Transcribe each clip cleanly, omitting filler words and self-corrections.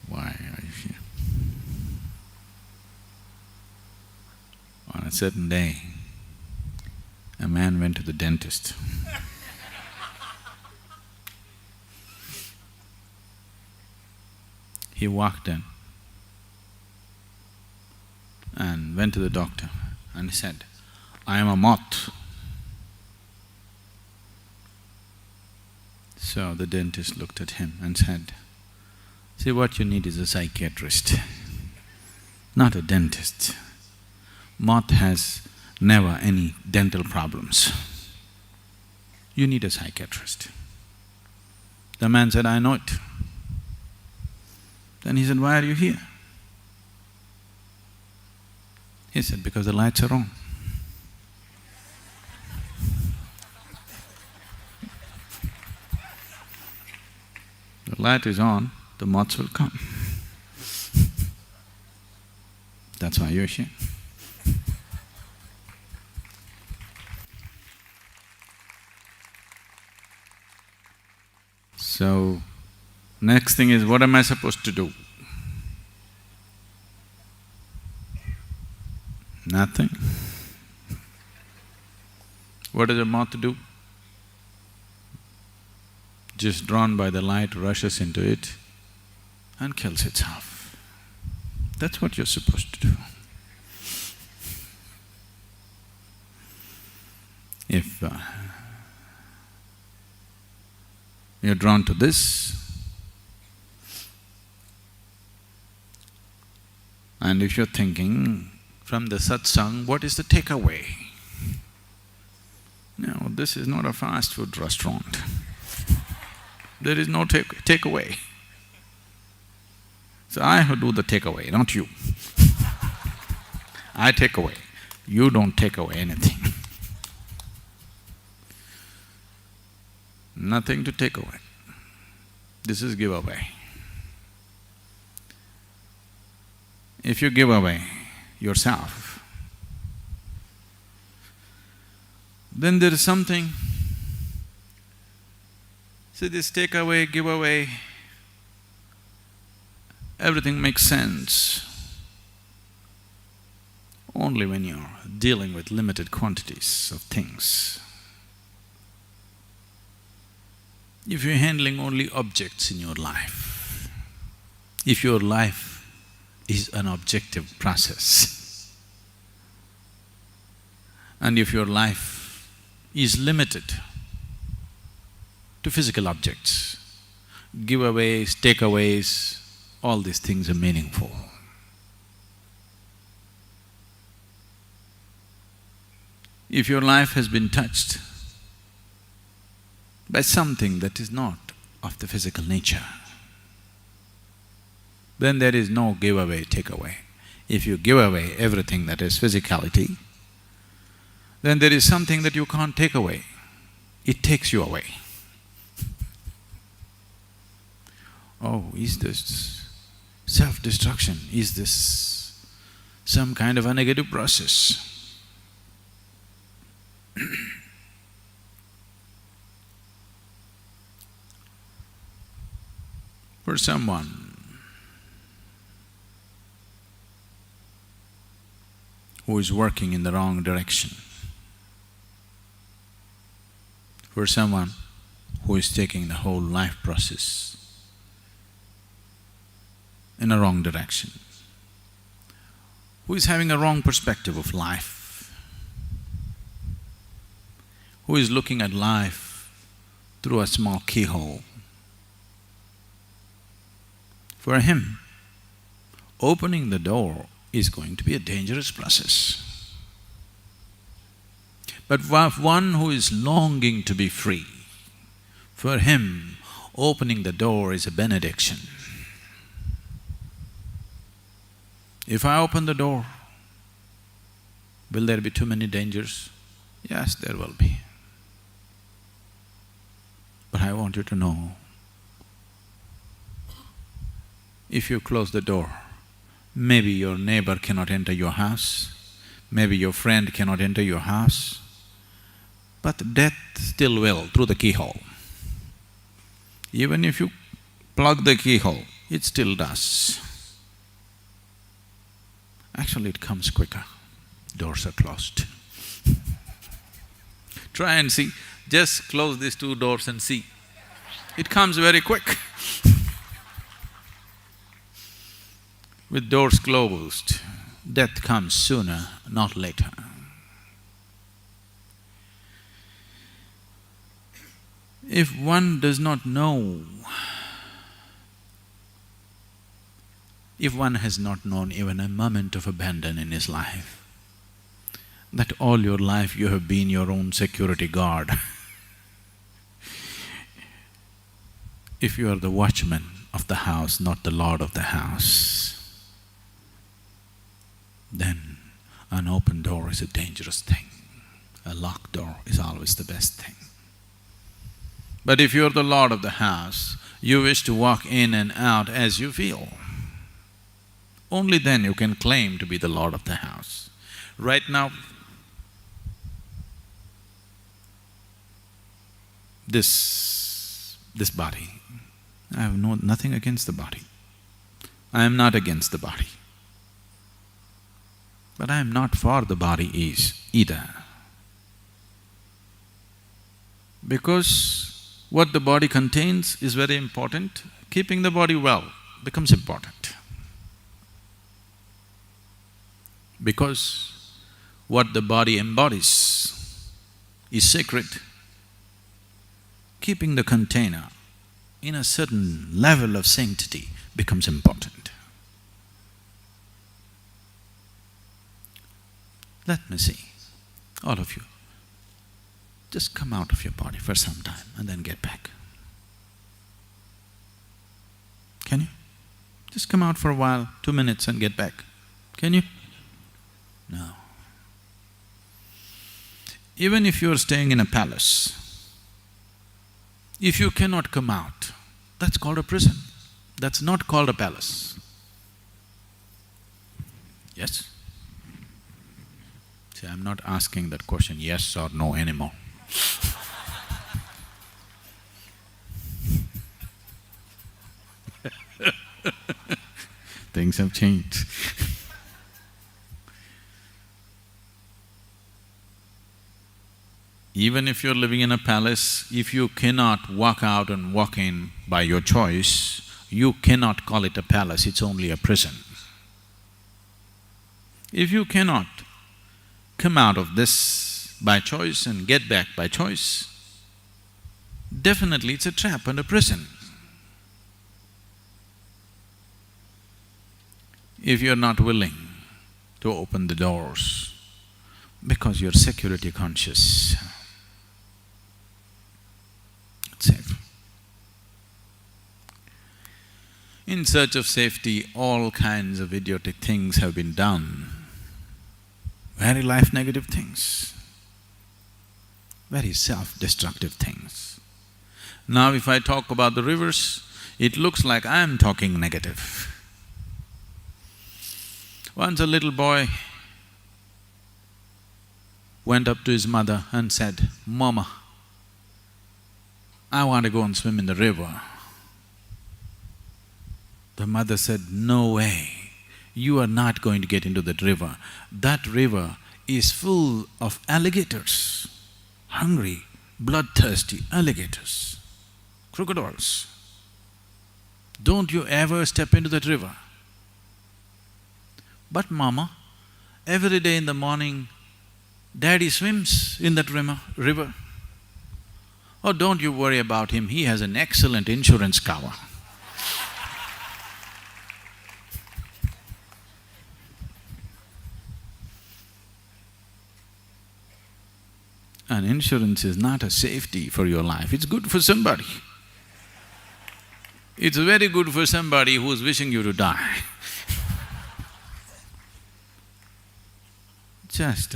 Why are you here? On a certain day, a man went to the dentist. He walked in and went to the doctor and he said, "I am a moth." So the dentist looked at him and said, "See, what you need is a psychiatrist, not a dentist. Moth has never any dental problems. You need a psychiatrist." The man said, "I know it." Then he said, "Why are you here?" He said, "Because the lights are on." The light is on, the moths will come. That's why you're here. So, next thing is, what am I supposed to do? Nothing. What does a moth do? Just drawn by the light, rushes into it and kills itself. That's what you're supposed to do. If you're drawn to this, and if you're thinking from the satsang, what is the takeaway? No, this is not a fast food restaurant. There is no takeaway. So I have to do the takeaway, not you. I take away, you don't take away anything. Nothing to take away. This is giveaway. If you give away yourself, then there is something. See, this takeaway, giveaway, everything makes sense only when you're dealing with limited quantities of things. If you're handling only objects in your life, if your life is an objective process, and if your life is limited to physical objects, giveaways, takeaways, all these things are meaningful. If your life has been touched by something that is not of the physical nature, then there is no giveaway, takeaway. If you give away everything that is physicality, then there is something that you can't take away. It takes you away. Oh, is this self-destruction? Is this some kind of a negative process? For someone who is working in the wrong direction, for someone who is taking the whole life process in a wrong direction, who is having a wrong perspective of life, who is looking at life through a small keyhole. For him, opening the door is going to be a dangerous process. But for one who is longing to be free, for him, opening the door is a benediction. If I open the door, will there be too many dangers? Yes, there will be. But I want you to know, if you close the door, maybe your neighbor cannot enter your house, maybe your friend cannot enter your house, but death still will through the keyhole. Even if you plug the keyhole, it still does. Actually, it comes quicker. Doors are closed. Try and see, just close these two doors and see. It comes very quick. With doors closed, death comes sooner, not later. If one does not know, if one has not known even a moment of abandon in his life, that all your life you have been your own security guard. If you are the watchman of the house, not the lord of the house, then an open door is a dangerous thing. A locked door is always the best thing. But if you're the lord of the house, you wish to walk in and out as you feel. Only then you can claim to be the lord of the house. Right now, this body, I have nothing against the body. I am not against the body. But I am not for the body either. Because what the body contains is very important, keeping the body well becomes important. Because what the body embodies is sacred, keeping the container in a certain level of sanctity becomes important. Let me see, all of you, just come out of your body for some time and then get back. Can you? Just come out for a while, 2 minutes and get back. Can you? No. Even if you are staying in a palace, if you cannot come out, that's called a prison. That's not called a palace. Yes? See, I'm not asking that question yes or no anymore. Things have changed. Even if you're living in a palace, if you cannot walk out and walk in by your choice, you cannot call it a palace, it's only a prison. If you cannot come out of this by choice and get back by choice, definitely it's a trap and a prison. If you're not willing to open the doors because you're security conscious, it's safe. In search of safety, all kinds of idiotic things have been done, very life-negative things, very self-destructive things. Now if I talk about the rivers, it looks like I'm talking negative. Once a little boy went up to his mother and said, "Mama, I want to go and swim in the river." The mother said, "No way, you are not going to get into that river. That river is full of alligators, hungry, bloodthirsty alligators, crocodiles. Don't you ever step into that river." "But mama, every day in the morning, daddy swims in that river." "Oh, don't you worry about him, he has an excellent insurance cover." And insurance is not a safety for your life, it's good for somebody. It's very good for somebody who's wishing you to die. Just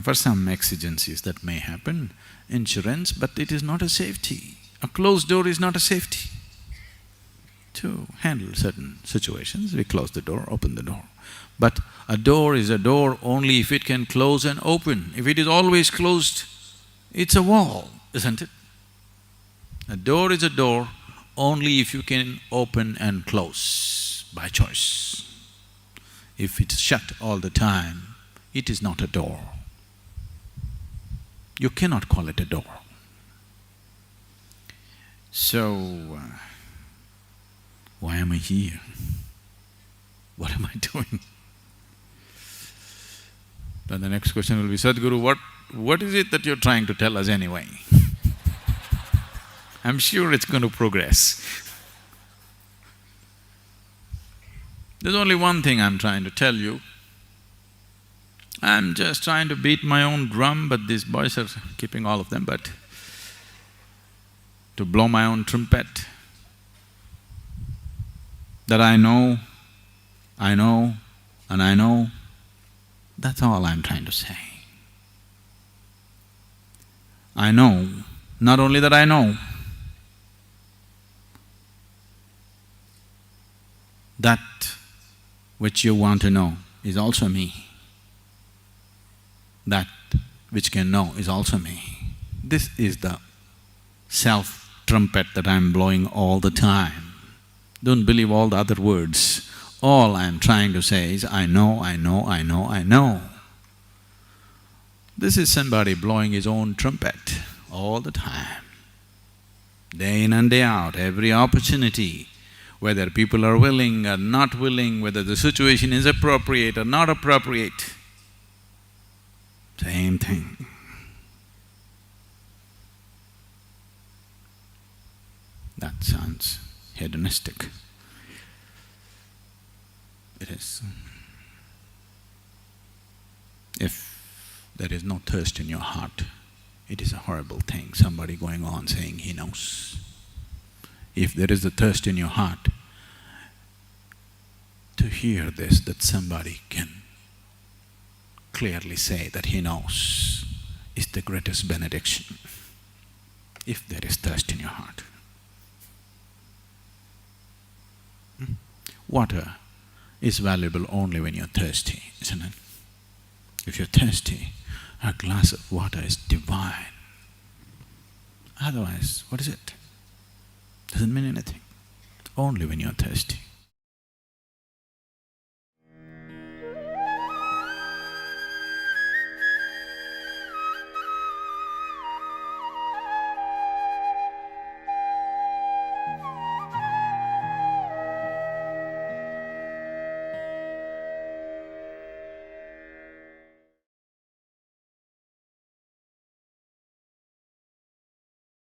for some exigencies that may happen, insurance, but it is not a safety. A closed door is not a safety. To handle certain situations, we close the door, open the door. But a door is a door only if it can close and open. If it is always closed, it's a wall, isn't it? A door is a door only if you can open and close by choice. If it's shut all the time, it is not a door. You cannot call it a door. So, why am I here? What am I doing? Then the next question will be, Sadhguru, what is it that you're trying to tell us anyway? I'm sure it's going to progress. There's only one thing I'm trying to tell you. I'm just trying to beat my own drum, but these boys are keeping all of them, but to blow my own trumpet, that I know, and I know, that's all I'm trying to say. I know, not only that I know, that which you want to know is also me. That which can know is also me. This is the self-trumpet that I'm blowing all the time. Don't believe all the other words. All I'm trying to say is, I know, I know, I know, I know. This is somebody blowing his own trumpet all the time. Day in and day out, every opportunity, whether people are willing or not willing, whether the situation is appropriate or not appropriate, same thing. That sounds hedonistic. It is. If there is no thirst in your heart, it is a horrible thing, somebody going on saying he knows. If there is a thirst in your heart to hear this, that somebody can clearly say that he knows, is the greatest benediction, if there is thirst in your heart. Water is valuable only when you're thirsty, isn't it? If you're thirsty, a glass of water is divine. Otherwise, what is it? Doesn't mean anything. Only when you're thirsty.